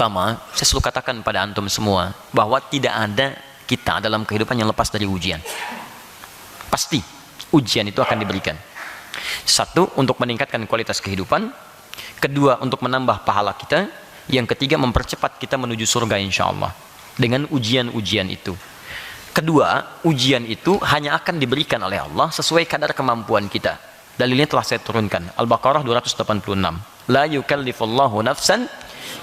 pertama, saya selalu katakan pada antum semua bahwa tidak ada kita dalam kehidupan yang lepas dari ujian. Pasti ujian itu akan diberikan. Satu, untuk meningkatkan kualitas kehidupan. Kedua, untuk menambah pahala kita. Yang ketiga, mempercepat kita menuju surga insya Allah dengan ujian-ujian itu. Kedua, ujian itu hanya akan diberikan oleh Allah sesuai kadar kemampuan kita. Dalilnya telah saya turunkan. Al-Baqarah 286. La yukallifullahu nafsan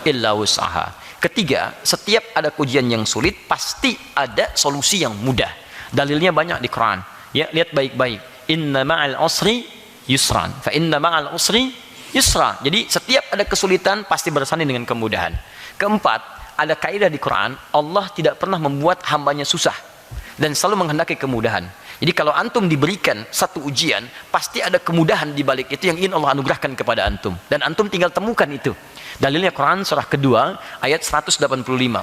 illa wus'aha. Ketiga, setiap ada ujian yang sulit pasti ada solusi yang mudah. Dalilnya banyak di Quran. Ya, lihat baik-baik. Inna ma'al usri yusran. Fa inna ma'al usri yusra. Jadi setiap ada kesulitan pasti bersanding dengan kemudahan. Keempat, ada kaidah di Quran, Allah tidak pernah membuat hambanya susah dan selalu menghendaki kemudahan. Jadi kalau antum diberikan satu ujian, pasti ada kemudahan di balik itu yang ingin Allah anugerahkan kepada antum. Dan antum tinggal temukan itu. Dalilnya Quran surah kedua ayat 185.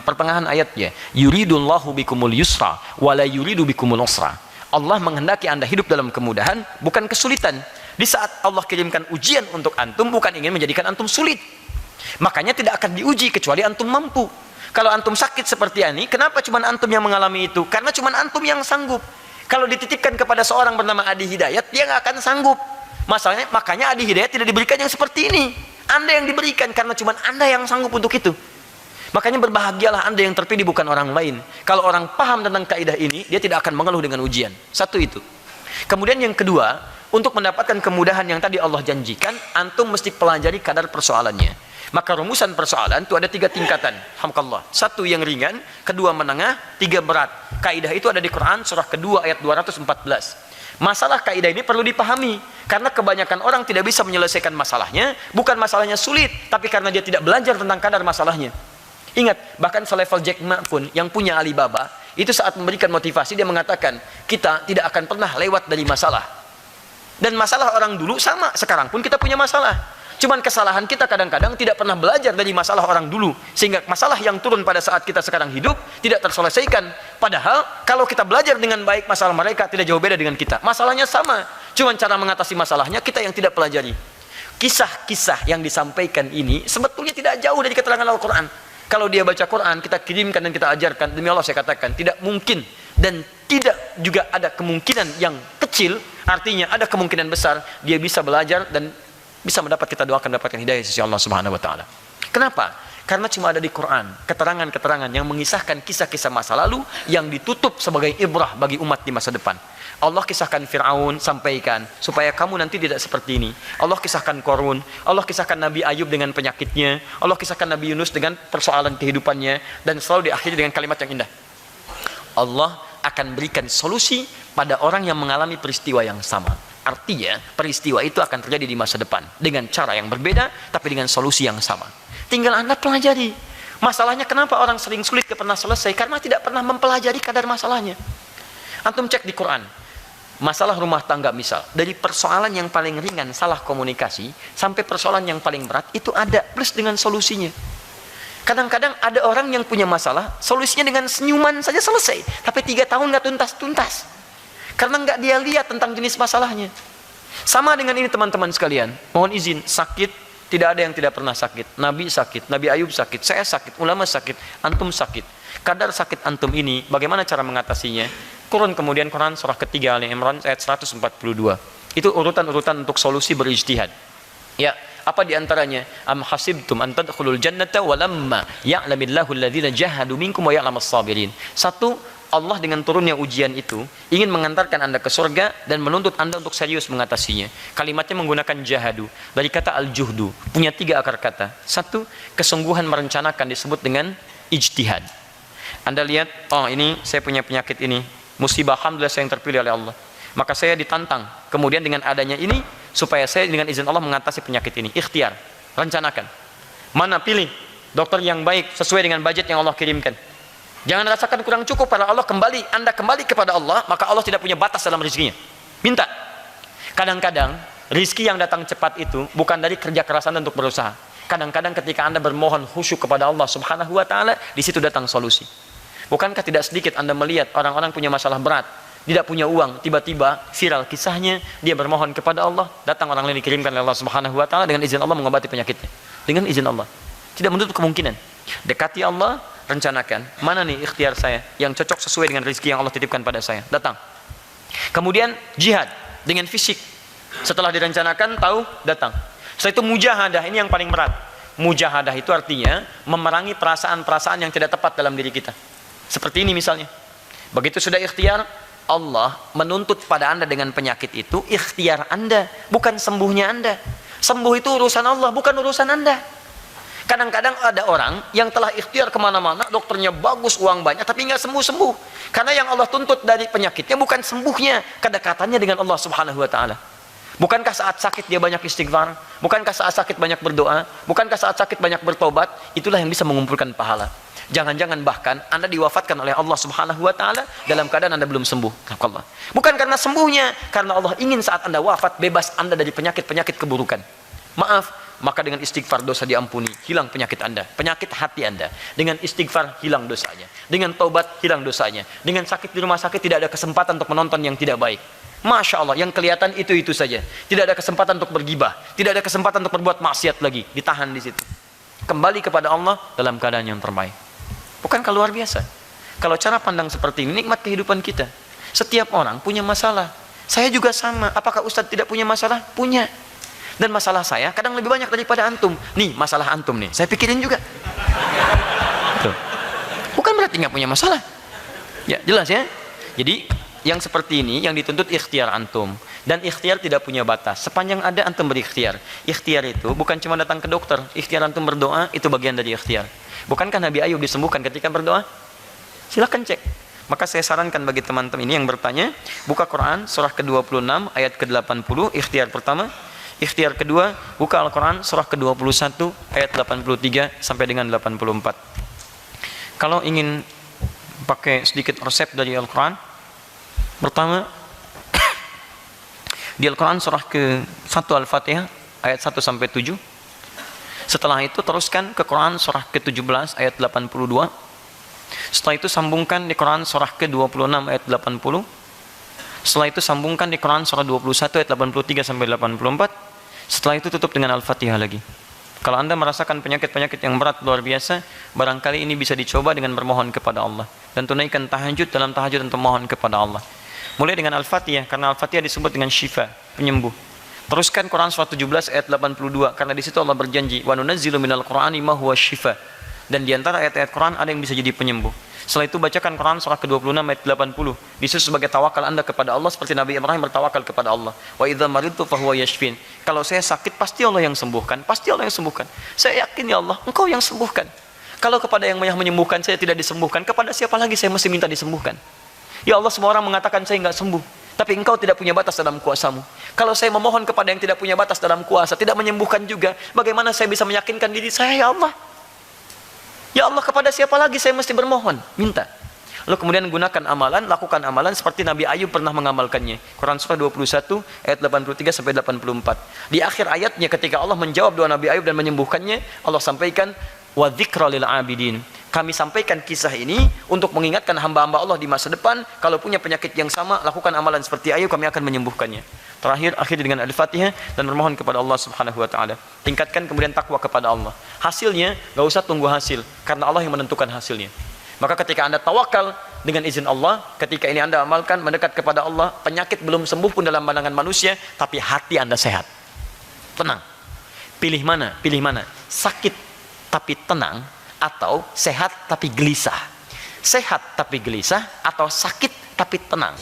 Pertengahan ayatnya, yuridullahu bikumul yusra wala yuridu bikumul usra. Allah menghendaki Anda hidup dalam kemudahan, bukan kesulitan. Di saat Allah kirimkan ujian untuk antum, bukan ingin menjadikan antum sulit. Makanya tidak akan diuji kecuali antum mampu. Kalau antum sakit seperti ini, kenapa cuma antum yang mengalami itu? Karena cuma antum yang sanggup. Kalau dititipkan kepada seorang bernama Adi Hidayat, dia nggak akan sanggup. Masalahnya, makanya Adi Hidayat tidak diberikan yang seperti ini. Anda yang diberikan karena cuma Anda yang sanggup untuk itu. Makanya berbahagialah Anda yang terpilih, bukan orang lain. Kalau orang paham tentang kaidah ini, dia tidak akan mengeluh dengan ujian. Satu itu. Kemudian yang kedua, untuk mendapatkan kemudahan yang tadi Allah janjikan, antum mesti pelajari kadar persoalannya. Maka rumusan persoalan itu ada 3 tingkatan. Alhamdulillah. 1 yang ringan, 2 menengah, 3 berat. Kaidah itu ada di Quran surah kedua ayat 214. Masalah kaidah ini perlu dipahami karena kebanyakan orang tidak bisa menyelesaikan masalahnya, bukan masalahnya sulit, tapi karena dia tidak belajar tentang kadar masalahnya. Ingat, bahkan selevel Jack Ma pun yang punya Alibaba, itu saat memberikan motivasi dia mengatakan, kita tidak akan pernah lewat dari masalah. Dan masalah orang dulu sama, sekarang pun kita punya masalah. Cuman kesalahan kita kadang-kadang tidak pernah belajar dari masalah orang dulu, sehingga masalah yang turun pada saat kita sekarang hidup tidak terselesaikan. Padahal kalau kita belajar dengan baik masalah mereka tidak jauh beda dengan kita. Masalahnya sama, cuman cara mengatasi masalahnya kita yang tidak pelajari. Kisah-kisah yang disampaikan ini sebetulnya tidak jauh dari keterangan Al-Quran. Kalau dia baca Quran, kita kirimkan dan kita ajarkan, demi Allah saya katakan, tidak mungkin dan tidak juga ada kemungkinan yang kecil, artinya ada kemungkinan besar dia bisa belajar dan bisa kita doakan dapatkan hidayah sisi Allah Subhanahu wa taala. Kenapa? Karena cuma ada di Quran keterangan-keterangan yang mengisahkan kisah-kisah masa lalu yang ditutup sebagai ibrah bagi umat di masa depan. Allah kisahkan Fir'aun, sampaikan supaya kamu nanti tidak seperti ini. Allah kisahkan Qarun, Allah kisahkan Nabi Ayub dengan penyakitnya, Allah kisahkan Nabi Yunus dengan persoalan kehidupannya, dan selalu diakhiri dengan kalimat yang indah. Allah akan berikan solusi pada orang yang mengalami peristiwa yang sama. Artinya peristiwa itu akan terjadi di masa depan dengan cara yang berbeda tapi dengan solusi yang sama. Tinggal Anda pelajari. Masalahnya kenapa orang sering sulit pernah selesai? Karena tidak pernah mempelajari kadar masalahnya. Antum cek di Quran. Masalah rumah tangga misal, dari persoalan yang paling ringan salah komunikasi sampai persoalan yang paling berat itu ada plus dengan solusinya. Kadang-kadang ada orang yang punya masalah, solusinya dengan senyuman saja selesai, tapi 3 tahun nggak tuntas-tuntas karena nggak dia lihat tentang jenis masalahnya. Sama dengan ini teman-teman sekalian, mohon izin, sakit tidak ada yang tidak pernah sakit. Nabi sakit, Nabi Ayub sakit, saya sakit, ulama sakit, antum sakit. Kadar sakit antum ini bagaimana cara mengatasinya? Turun kemudian Quran surah ketiga Ali Imran ayat 142. Itu urutan-urutan untuk solusi berijtihad. Ya, apa diantaranya? Am hasibtum an tadkhulul jannata walamma ya'lamillahu alladhina jahadu minkum wa ya'lamas sabirin. 1, Allah dengan turunnya ujian itu ingin mengantarkan Anda ke surga dan menuntut Anda untuk serius mengatasinya. Kalimatnya menggunakan jahadu dari kata al-juhdu, punya 3 akar kata. 1, kesungguhan merencanakan disebut dengan ijtihad. Anda lihat, oh ini saya punya penyakit ini, musibah, alhamdulillah saya yang terpilih oleh Allah, maka saya ditantang kemudian dengan adanya ini supaya saya dengan izin Allah mengatasi penyakit ini. Ikhtiar, rencanakan. Mana pilih dokter yang baik sesuai dengan budget yang Allah kirimkan. Jangan rasakan kurang cukup pada Allah, Anda kembali kepada Allah, maka Allah tidak punya batas dalam rezekinya. Minta. Kadang-kadang rezeki yang datang cepat itu bukan dari kerja keras Anda untuk berusaha. Kadang-kadang ketika Anda bermohon khusyuk kepada Allah Subhanahu wa taala, di situ datang solusi. Bukankah tidak sedikit Anda melihat orang-orang punya masalah berat, tidak punya uang, tiba-tiba viral kisahnya, dia bermohon kepada Allah, datang orang lain dikirimkan oleh Allah Subhanahu wa taala dengan izin Allah mengobati penyakitnya. Dengan izin Allah. Tidak menutup kemungkinan. Dekati Allah, rencanakan. Mana nih ikhtiar saya yang cocok sesuai dengan rezeki yang Allah titipkan pada saya. Datang. Kemudian jihad dengan fisik. Setelah direncanakan, tahu, datang. Setelah itu mujahadah, ini yang paling berat. Mujahadah itu artinya memerangi perasaan-perasaan yang tidak tepat dalam diri kita. Seperti ini misalnya. Begitu sudah ikhtiar, Allah menuntut pada Anda dengan penyakit itu, ikhtiar Anda, bukan sembuhnya Anda. Sembuh itu urusan Allah, bukan urusan Anda. Kadang-kadang ada orang yang telah ikhtiar kemana-mana, dokternya bagus, uang banyak, tapi nggak sembuh-sembuh. Karena yang Allah tuntut dari penyakitnya bukan sembuhnya, kedekatannya dengan Allah Subhanahu wa Ta'ala. Bukankah saat sakit dia banyak istighfar? Bukankah saat sakit banyak berdoa? Bukankah saat sakit banyak bertobat? Itulah yang bisa mengumpulkan pahala. Jangan-jangan bahkan Anda diwafatkan oleh Allah Subhanahu wa Ta'ala dalam keadaan Anda belum sembuh. Bukan karena sembuhnya, karena Allah ingin saat Anda wafat bebas Anda dari penyakit-penyakit keburukan. Maaf, maka dengan istighfar dosa diampuni, hilang penyakit Anda, penyakit hati Anda. Dengan istighfar hilang dosanya, dengan taubat hilang dosanya. Dengan sakit di rumah sakit tidak ada kesempatan untuk menonton yang tidak baik. Masya Allah, yang kelihatan itu saja. Tidak ada kesempatan untuk bergibah, tidak ada kesempatan untuk berbuat maksiat lagi, ditahan di situ. Kembali kepada Allah dalam keadaan yang terbaik. Bukankah luar biasa? Kalau cara pandang seperti ini, nikmat kehidupan kita. Setiap orang punya masalah. Saya juga sama. Apakah Ustadz tidak punya masalah? Punya. Dan masalah saya kadang lebih banyak daripada antum. Nih, masalah antum nih, saya pikirin juga. Tuh. Bukan berarti nggak punya masalah. Ya, jelas ya. Jadi, yang seperti ini yang dituntut ikhtiar antum. Dan ikhtiar tidak punya batas. Sepanjang ada antum berikhtiar. Ikhtiar itu bukan cuma datang ke dokter. Ikhtiar antum berdoa itu bagian dari ikhtiar. Bukankah Nabi Ayub disembuhkan ketika berdoa? Silakan cek. Maka saya sarankan bagi teman-teman ini yang bertanya, buka Quran surah ke-26 ayat ke-80, ikhtiar pertama. Ikhtiar kedua, buka Al-Quran surah ke-21 ayat 83 sampai dengan 84. Kalau ingin pakai sedikit resep dari Al-Quran, pertama di Al-Quran surah ke-1 Al-Fatihah ayat 1 sampai 7. Setelah itu teruskan ke Quran surah ke-17 ayat 82. Setelah itu sambungkan di Quran surah ke-26 ayat 80. Setelah itu sambungkan di Quran surah 21 ayat 83 sampai 84. Setelah itu tutup dengan Al-Fatihah lagi. Kalau Anda merasakan penyakit-penyakit yang berat luar biasa, barangkali ini bisa dicoba dengan bermohon kepada Allah dan tunaikan tahajud dalam tahajud untuk mohon kepada Allah. Mulai dengan Al-Fatihah, karena Al-Fatihah disebut dengan syifa, penyembuh. Teruskan Quran surah 17 ayat 82, karena di situ Allah berjanji, wa nunazzilu minal Qur'ani ma huwa syifa. Dan di antara ayat-ayat Quran ada yang bisa jadi penyembuh. Setelah itu bacakan Quran surah ke-26 ayat 80. Disitu sebagai tawakal Anda kepada Allah seperti Nabi Ibrahim bertawakal kepada Allah. Wa idza maridtu fa huwa yashfin. Kalau saya sakit pasti Allah yang sembuhkan, pasti Allah yang sembuhkan. Saya yakin ya Allah, Engkau yang sembuhkan. Kalau kepada yang menyembuhkan saya tidak disembuhkan, kepada siapa lagi saya mesti minta disembuhkan? Ya Allah, semua orang mengatakan saya enggak sembuh, tapi Engkau tidak punya batas dalam kuasamu. Kalau saya memohon kepada yang tidak punya batas dalam kuasa, tidak menyembuhkan juga, bagaimana saya bisa meyakinkan diri saya, ya Allah? Ya Allah, kepada siapa lagi saya mesti bermohon? Minta. Lalu kemudian gunakan amalan, lakukan amalan seperti Nabi Ayub pernah mengamalkannya. Quran surah 21 ayat 83 sampai 84. Di akhir ayatnya ketika Allah menjawab doa Nabi Ayub dan menyembuhkannya, Allah sampaikan wa dzikra lil abidin. Kami sampaikan kisah ini untuk mengingatkan hamba-hamba Allah di masa depan, kalau punya penyakit yang sama, lakukan amalan seperti Ayub, kami akan menyembuhkannya. Terakhir, akhir dengan Al-Fatihah dan bermohon kepada Allah Subhanahu wa Ta'ala. Tingkatkan kemudian takwa kepada Allah. Hasilnya, gak usah tunggu hasil, karena Allah yang menentukan hasilnya. Maka ketika Anda tawakal dengan izin Allah, ketika ini Anda amalkan, mendekat kepada Allah, penyakit belum sembuh pun dalam pandangan manusia, tapi hati Anda sehat. Tenang. Pilih mana? Pilih mana? Sakit tapi tenang, atau sehat tapi gelisah? Sehat tapi gelisah, atau sakit tapi tenang?